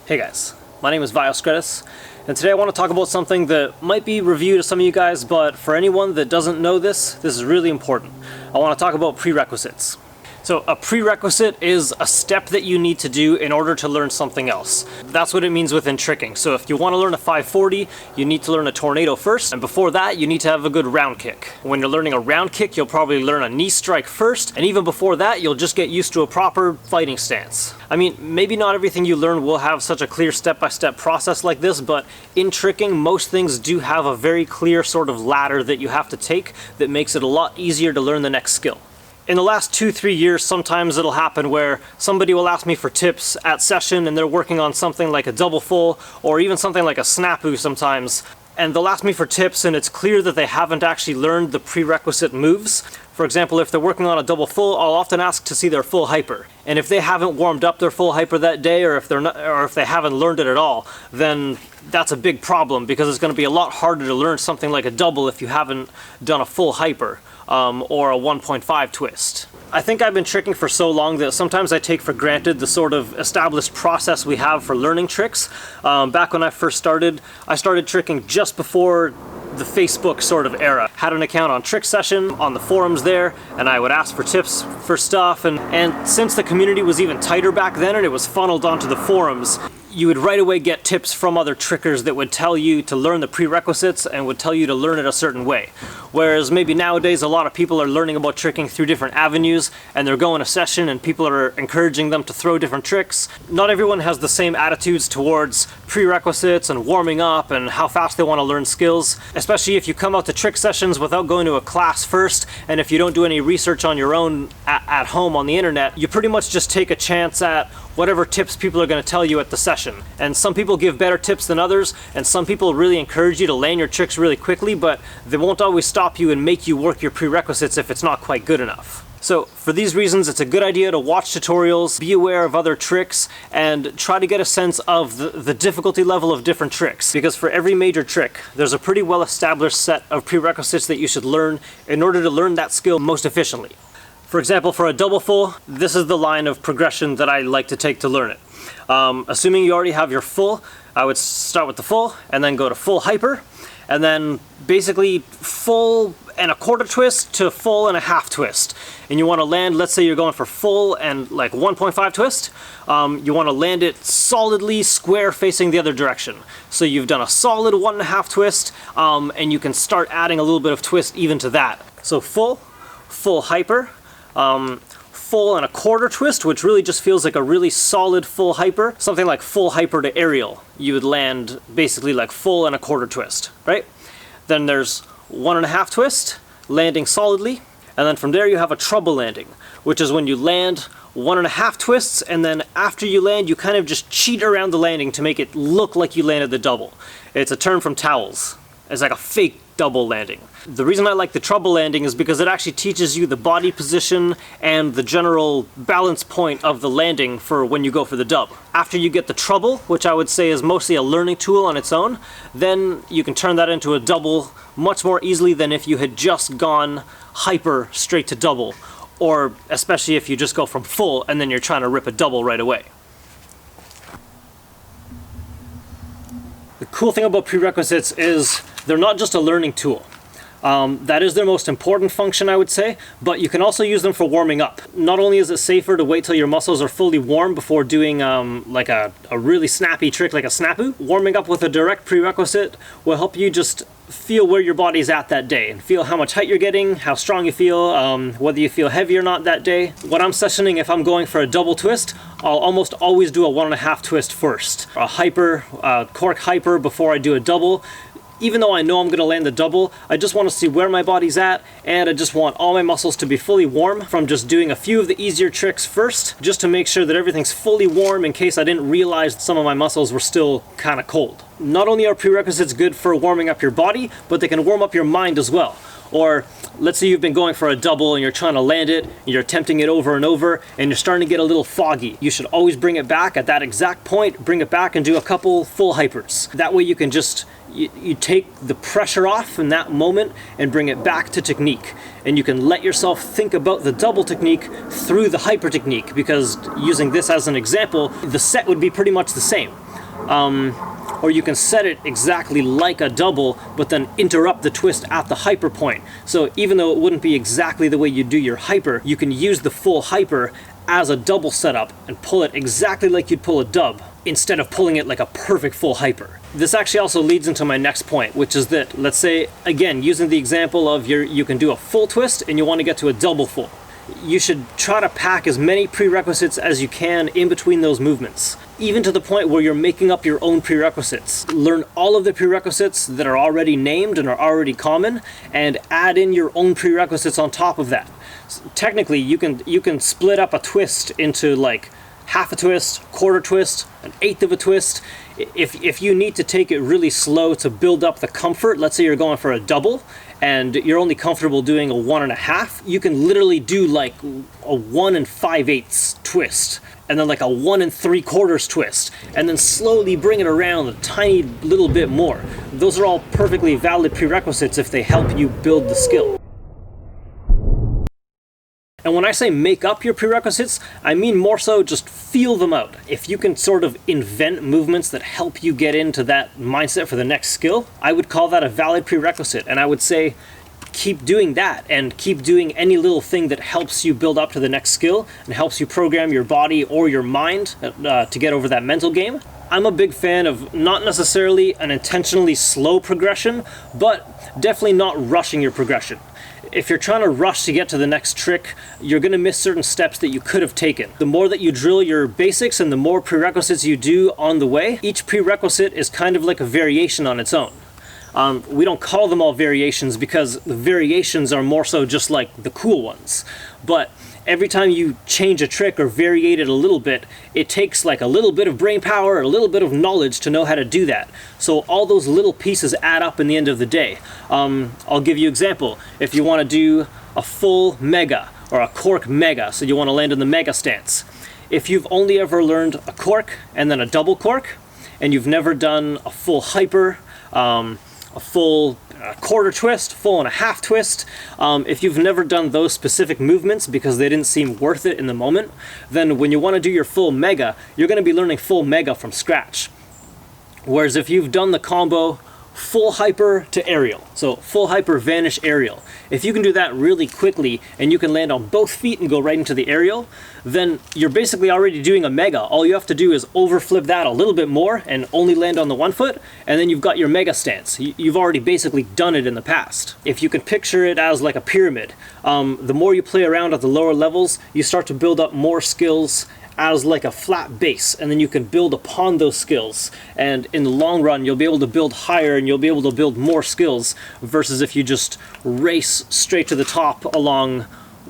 Hey guys, my name is Vioscretus, and today I want to talk about something that might be review to some of you guys, but for anyone that doesn't know this is really important. I want to talk about prerequisites. So a prerequisite is a step that you need to do in order to learn something else. That's what it means within tricking. So if you want to learn a 540, you need to learn a tornado first, and before that you need to have a good round kick. When you're learning a round kick, you'll probably learn a knee strike first, and even before that you'll just get used to a proper fighting stance. I mean, maybe not everything you learn will have such a clear step-by-step process like this, but in tricking most things do have a very clear sort of ladder that you have to take that makes it a lot easier to learn the next skill. In the last 2-3 years, sometimes it'll happen where somebody will ask me for tips at session and they're working on something like a double full or even something like a snapu sometimes, and they'll ask me for tips and it's clear that they haven't actually learned the prerequisite moves. For example, if they're working on a double full, I'll often ask to see their full hyper. And if they haven't warmed up their full hyper that day, or if they haven't learned it at all, then that's a big problem because it's going to be a lot harder to learn something like a double if you haven't done a full hyper. Or a 1.5 twist. I think I've been tricking for so long that sometimes I take for granted the sort of established process we have for learning tricks. Back when I first started, I started tricking just before the Facebook sort of era. Had an account on Trick Session, on the forums there, and I would ask for tips for stuff, and since the community was even tighter back then and it was funneled onto the forums, you would right away get tips from other trickers that would tell you to learn the prerequisites and would tell you to learn it a certain way. Whereas maybe nowadays a lot of people are learning about tricking through different avenues and they're going to session and people are encouraging them to throw different tricks. Not everyone has the same attitudes towards prerequisites and warming up and how fast they want to learn skills, especially if you come out to trick sessions without going to a class first, and if you don't do any research on your own at home on the internet, you pretty much just take a chance at whatever tips people are going to tell you at the session. And some people give better tips than others, and some people really encourage you to land your tricks really quickly, but they won't always stop you and make you work your prerequisites if it's not quite good enough. So for these reasons, it's a good idea to watch tutorials, be aware of other tricks, and try to get a sense of the difficulty level of different tricks. Because for every major trick, there's a pretty well-established set of prerequisites that you should learn in order to learn that skill most efficiently. For example, for a double full, this is the line of progression that I like to take to learn it. Assuming you already have your full, I would start with the full and then go to full hyper, and then basically full and a quarter twist to full and a half twist. And you want to land, let's say you're going for full and like 1.5 twist, you want to land it solidly square facing the other direction. So you've done a solid 1.5 twist, and you can start adding a little bit of twist even to that. So full hyper, full and a quarter twist, which really just feels like a really solid full hyper. Something like full hyper to aerial, you would land basically like full and a quarter twist, right? Then there's 1.5 twist, landing solidly, and then from there you have a treble landing, which is when you land 1.5 twists, and then after you land you kind of just cheat around the landing to make it look like you landed the double. It's a term from towels. It's like a fake double landing. The reason I like the treble landing is because it actually teaches you the body position and the general balance point of the landing for when you go for the dub. After you get the treble, which I would say is mostly a learning tool on its own, then you can turn that into a double much more easily than if you had just gone hyper straight to double, or especially if you just go from full and then you're trying to rip a double right away. The cool thing about prerequisites is they're not just a learning tool. That is their most important function, I would say, but you can also use them for warming up. Not only is it safer to wait till your muscles are fully warm before doing like a really snappy trick like a snapu, warming up with a direct prerequisite will help you just feel where your body's at that day and feel how much height you're getting, how strong you feel, whether you feel heavy or not that day. When I'm sessioning, if I'm going for a double twist, I'll almost always do a 1.5 twist first. A hyper, cork hyper before I do a double. Even though I know I'm going to land the double, I just want to see where my body's at, and I just want all my muscles to be fully warm from just doing a few of the easier tricks first, just to make sure that everything's fully warm in case I didn't realize some of my muscles were still kind of cold. Not only are prerequisites good for warming up your body, but they can warm up your mind as well. Or let's say you've been going for a double and you're trying to land it, and you're attempting it over and over, and you're starting to get a little foggy. You should always bring it back at that exact point, bring it back and do a couple full hypers. That way you can just you take the pressure off in that moment and bring it back to technique. And you can let yourself think about the double technique through the hyper technique, because using this as an example, the set would be pretty much the same. or you can set it exactly like a double, but then interrupt the twist at the hyper point. So even though it wouldn't be exactly the way you do your hyper, you can use the full hyper as a double setup and pull it exactly like you'd pull a dub, instead of pulling it like a perfect full hyper. This actually also leads into my next point, which is that, let's say, again, using the example of you can do a full twist and you want to get to a double full. You should try to pack as many prerequisites as you can in between those movements, even to the point where you're making up your own prerequisites. Learn all of the prerequisites that are already named and are already common, and add in your own prerequisites on top of that. Technically, you can split up a twist into like half a twist, quarter twist, an eighth of a twist. If you need to take it really slow to build up the comfort, let's say you're going for a double and you're only comfortable doing a 1.5, you can literally do like a 1 5/8 twist, and then like a 1 3/4 twist, and then slowly bring it around a tiny little bit more. Those are all perfectly valid prerequisites if they help you build the skill. And when I say make up your prerequisites, I mean more so just feel them out. If you can sort of invent movements that help you get into that mindset for the next skill, I would call that a valid prerequisite. And I would say keep doing that, and keep doing any little thing that helps you build up to the next skill and helps you program your body or your mind to get over that mental game. I'm a big fan of not necessarily an intentionally slow progression, but definitely not rushing your progression. If you're trying to rush to get to the next trick, you're going to miss certain steps that you could have taken. The more that you drill your basics and the more prerequisites you do on the way, each prerequisite is kind of like a variation on its own. We don't call them all variations because the variations are more so just like the cool ones. But every time you change a trick or variate it a little bit, it takes like a little bit of brain power, a little bit of knowledge to know how to do that. So all those little pieces add up in the end of the day. I'll give you an example. If you want to do a full mega or a cork mega, so you want to land in the mega stance. If you've only ever learned a cork and then a double cork, and you've never done a full hyper, a full quarter twist, 1.5 twist. If you've never done those specific movements because they didn't seem worth it in the moment, then when you want to do your full mega, you're going to be learning full mega from scratch. Whereas if you've done the combo full hyper to aerial, so full hyper vanish aerial, if you can do that really quickly and you can land on both feet and go right into the aerial, then you're basically already doing a mega. All you have to do is overflip that a little bit more and only land on the one foot, and then you've got your mega stance. You've already basically done it in the past. If you can picture it as like a pyramid, the more you play around at the lower levels, you start to build up more skills as like a flat base, and then you can build upon those skills, and in the long run you'll be able to build higher and you'll be able to build more skills, versus if you just race straight to the top along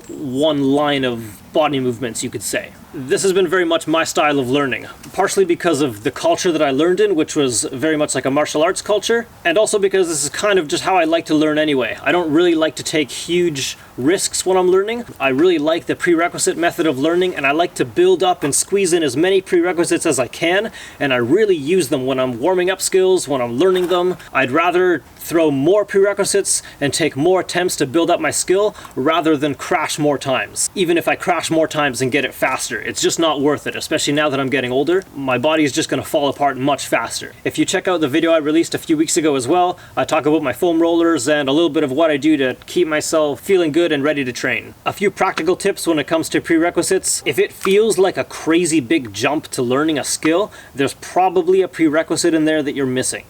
one line of body movements, you could say. This has been very much my style of learning, partially because of the culture that I learned in, which was very much like a martial arts culture, and also because this is kind of just how I like to learn anyway. I don't really like to take huge risks when I'm learning. I really like the prerequisite method of learning, and I like to build up and squeeze in as many prerequisites as I can, and I really use them when I'm warming up skills, when I'm learning them. I'd rather throw more prerequisites and take more attempts to build up my skill rather than crash more times. Even if I crash more times and get it faster, it's just not worth it, especially now that I'm getting older. My body is just going to fall apart much faster. If you check out the video I released a few weeks ago as well, I talk about my foam rollers and a little bit of what I do to keep myself feeling good and ready to train. A few practical tips when it comes to prerequisites. If it feels like a crazy big jump to learning a skill, there's probably a prerequisite in there that you're missing.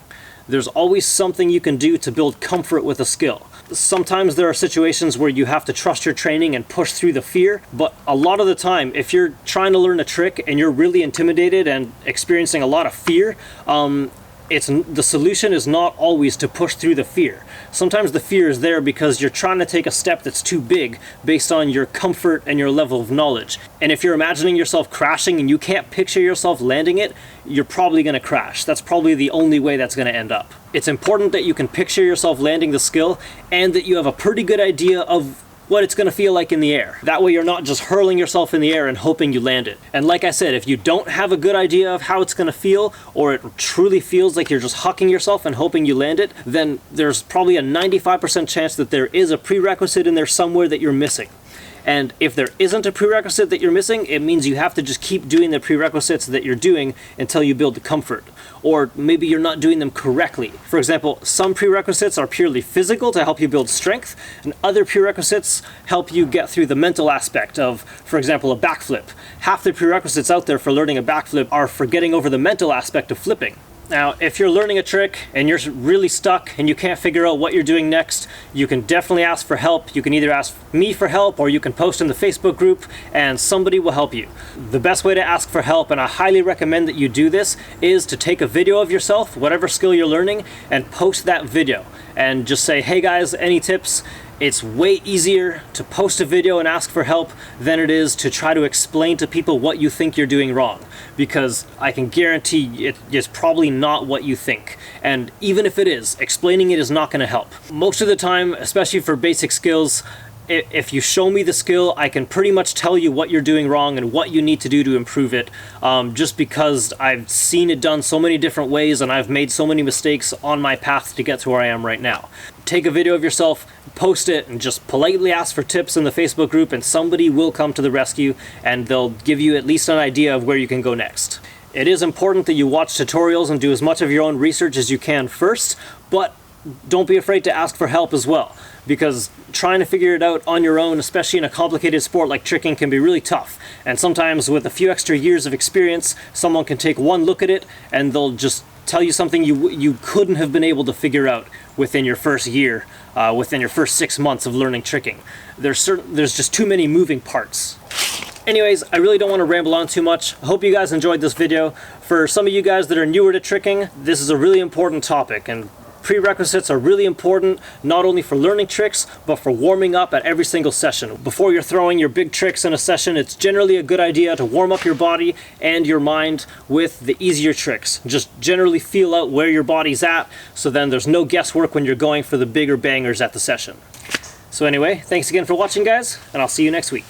There's always something you can do to build comfort with a skill. Sometimes there are situations where you have to trust your training and push through the fear, but a lot of the time, if you're trying to learn a trick and you're really intimidated and experiencing a lot of fear, the solution is not always to push through the fear. Sometimes the fear is there because you're trying to take a step that's too big based on your comfort and your level of knowledge. And if you're imagining yourself crashing and you can't picture yourself landing it, you're probably going to crash. That's probably the only way that's going to end up. It's important that you can picture yourself landing the skill and that you have a pretty good idea of what it's going to feel like in the air. That way you're not just hurling yourself in the air and hoping you land it. And like I said, if you don't have a good idea of how it's going to feel, or it truly feels like you're just hucking yourself and hoping you land it, then there's probably a 95% chance that there is a prerequisite in there somewhere that you're missing. And if there isn't a prerequisite that you're missing, it means you have to just keep doing the prerequisites that you're doing until you build the comfort. Or maybe you're not doing them correctly. For example, some prerequisites are purely physical to help you build strength, and other prerequisites help you get through the mental aspect of, for example, a backflip. Half the prerequisites out there for learning a backflip are for getting over the mental aspect of flipping. Now, if you're learning a trick and you're really stuck and you can't figure out what you're doing next, you can definitely ask for help. You can either ask me for help or you can post in the Facebook group and somebody will help you. The best way to ask for help, and I highly recommend that you do this, is to take a video of yourself, whatever skill you're learning, and post that video. And just say, hey guys, any tips? It's way easier to post a video and ask for help than it is to try to explain to people what you think you're doing wrong. Because I can guarantee it's probably not what you think. And even if it is, explaining it is not going to help. Most of the time, especially for basic skills, if you show me the skill, I can pretty much tell you what you're doing wrong and what you need to do to improve it, just because I've seen it done so many different ways and I've made so many mistakes on my path to get to where I am right now. Take a video of yourself, post it, and just politely ask for tips in the Facebook group, and somebody will come to the rescue and they'll give you at least an idea of where you can go next. It is important that you watch tutorials and do as much of your own research as you can first, but don't be afraid to ask for help as well, because trying to figure it out on your own, especially in a complicated sport like tricking, can be really tough. And sometimes with a few extra years of experience, someone can take one look at it and they'll just tell you something you couldn't have been able to figure out within your first year, within your first 6 months of learning tricking. There's just too many moving parts. Anyways, I really don't want to ramble on too much. I hope you guys enjoyed this video. For some of you guys that are newer to tricking, this is a really important topic, and prerequisites are really important, not only for learning tricks, but for warming up at every single session. Before you're throwing your big tricks in a session, it's generally a good idea to warm up your body and your mind with the easier tricks. Just generally feel out where your body's at, so then there's no guesswork when you're going for the bigger bangers at the session. So anyway, thanks again for watching, guys, and I'll see you next week.